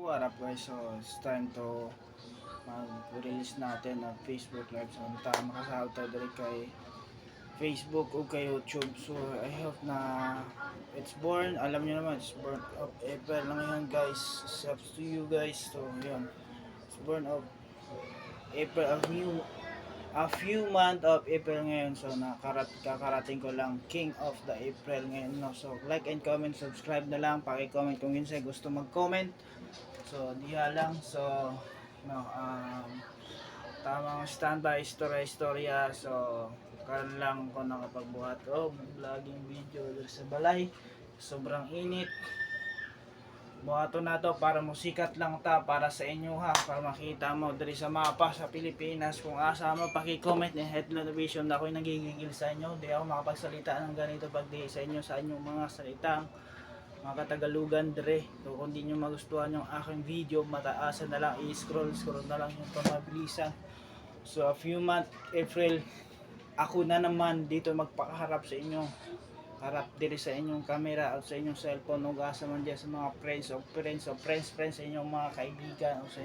What up guys, so it's time to mag-release natin ng Facebook Live. So makasahod tayo dali kay Facebook o kay YouTube. So I hope na it's born, alam nyo naman, it's born of April lang yun guys. It's up to you guys. So yun, it's born of April, a few month of April ngayon. So kakarating ko lang King of the April ngayon, no? So like and comment, subscribe na lang, paki-comment kung yun sa'yo gusto mag-comment. So diha lang. So no, tamang standby istorya. So karon lang ko nakapagbuhat o vlogging video dito sa balay. Sobrang init. Buhaton na to para musikat lang ta para sa inyo ha, para makita mo diri sa mapa sa Pilipinas kung asa mo. Paki-comment ni head notification na ako'y nagigigil sa inyo. Di ako makapagsalita ng ganito pag di sa inyo sa inyong mga salitang mga Katagalugan dire. So kung di nyo magustuhan yung aking video, mataasan na lang, i-scroll na lang yung pamabilisan. So a few month April, ako na naman dito magpakaharap sa inyo, harap dire sa inyong camera o sa inyong cellphone o asa man dyan sa mga friends sa inyong mga kaibigan o sa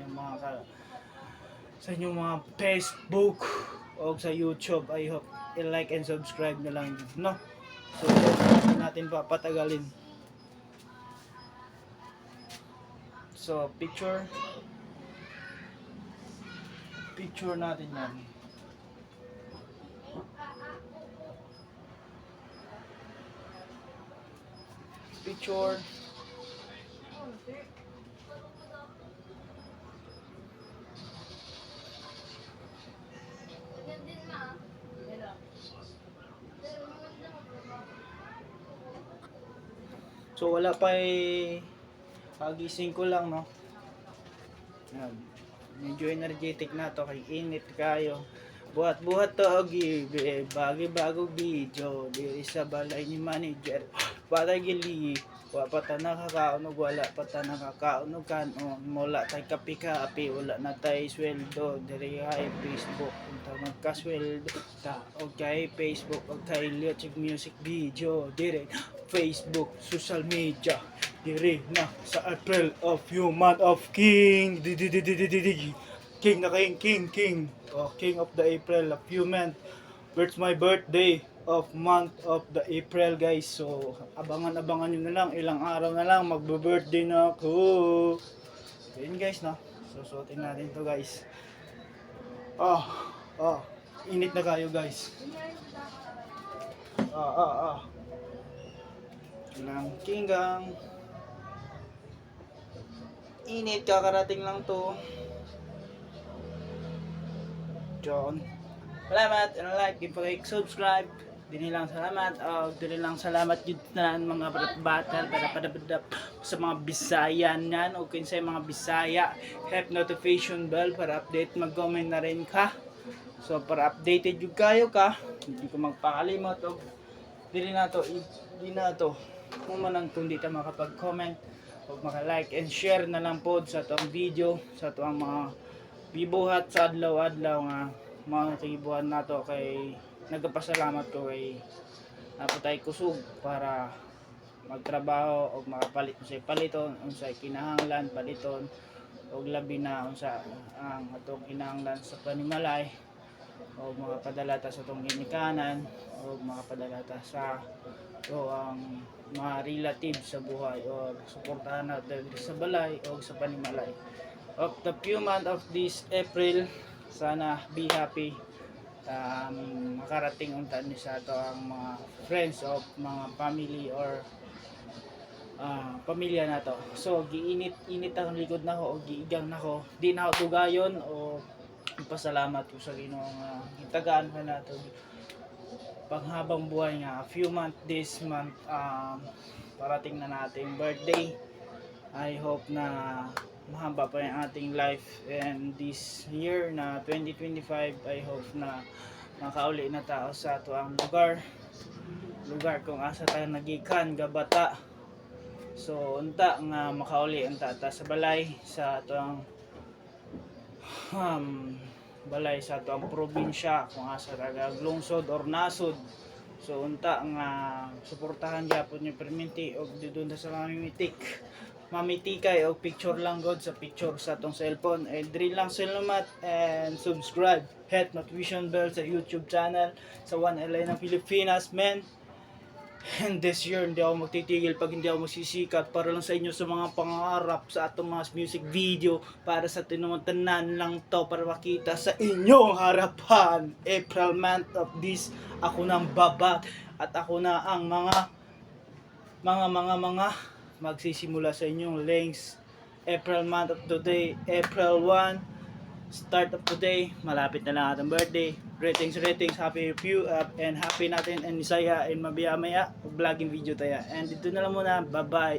inyong mga Facebook o sa YouTube. I hope i-like and subscribe na lang, no? So hindi natin papatagalin. So picture natin yan. Picture. So wala pa pagising ko lang, no? Yan. Medyo energetic na to, kay init kayo. Buhat to og bagong video diri sa balay ni manager. Patay gili, wa pa ta nakakaunog, wala pa ta nakakaunog kanon, wala tay kapi-kapi, wala na tay sweldo diri kay Facebook. Unta magkasweldo ta og kay Facebook og kay YouTube music video diri Facebook social media diri na sa April of Human of King. King na King. Oh, King of the April of Human. It's my birthday of month of the April guys. So abangan nyo na lang, ilang araw na lang magbe-birthday na ako. So yun guys, no? Susuotin natin to guys. Init na kayo guys. Ilang kinggang. Init, kakarating lang to. John. Salamat, like, subscribe. Dili lang salamat jud na mga batal para sa mga Bisayan nan o kinsay mga Bisaya, hit notification bell para update, mag-comment na rin ka. So para updated jud kayo ka, hindi ko magpakalimot og dili na to mo man kung di ta makapag-comment o maka-like and share na lang pod sa tuang video, sa tuang mga bibuhat sa adlaw-adlaw nga mga tibuhan nato. Kay nagpasalamat ko kay napatay kusog para magtrabaho o makapalit unsay paliton, unsay kinahanglan paliton og labi na unsa ang atong kinahanglan sa panimalay o mga padalata sa atong ginikanan o mga padalata sa ang mga relative sa buhay o suportahan natin sa balay o sa panimalay of the few month of this April. Sana be happy, makarating unta ni sa ato ang mga friends of mga family or pamilya na to. So giinit ang likod na ko o giigang na ko, di na ako tugayon o pasalamat ko sa Ginoo nga gitagaan pa nato panghabang buhay nga a few month this month. Parating na nating birthday. I hope na mahaba pa yung ating life, and this year na 2025 I hope na makauli na tao sa ato ang lugar kung asa tayo nagikan gabata. So unta nga makauli unta ta sa balay sa ato ang balay sa ato ang probinsya kung asa taga lungsod or nasod. So unta nga suportahan gyapon yung perminti og didun sa mga mimitik mamitikay o picture lang god sa picture sa atong cellphone. And diri lang salamat and subscribe. Hit notification bell sa YouTube channel sa One LA ng Pilipinas, men. And this year, hindi ako magtitigil pag hindi ako magsisikat para lang sa inyo sa mga pangarap sa atong mga music video para sa tinuntanan lang to para makita sa inyong harapan. April month of this, ako nang baba at ako na ang mga magsisimula sa inyong links. April month of today, April 1, start of today, malapit na lang atong birthday. Greetings, happy view up and happy natin and saya and mabaya-maya vlogging video tayo. And dito na lang muna, bye bye.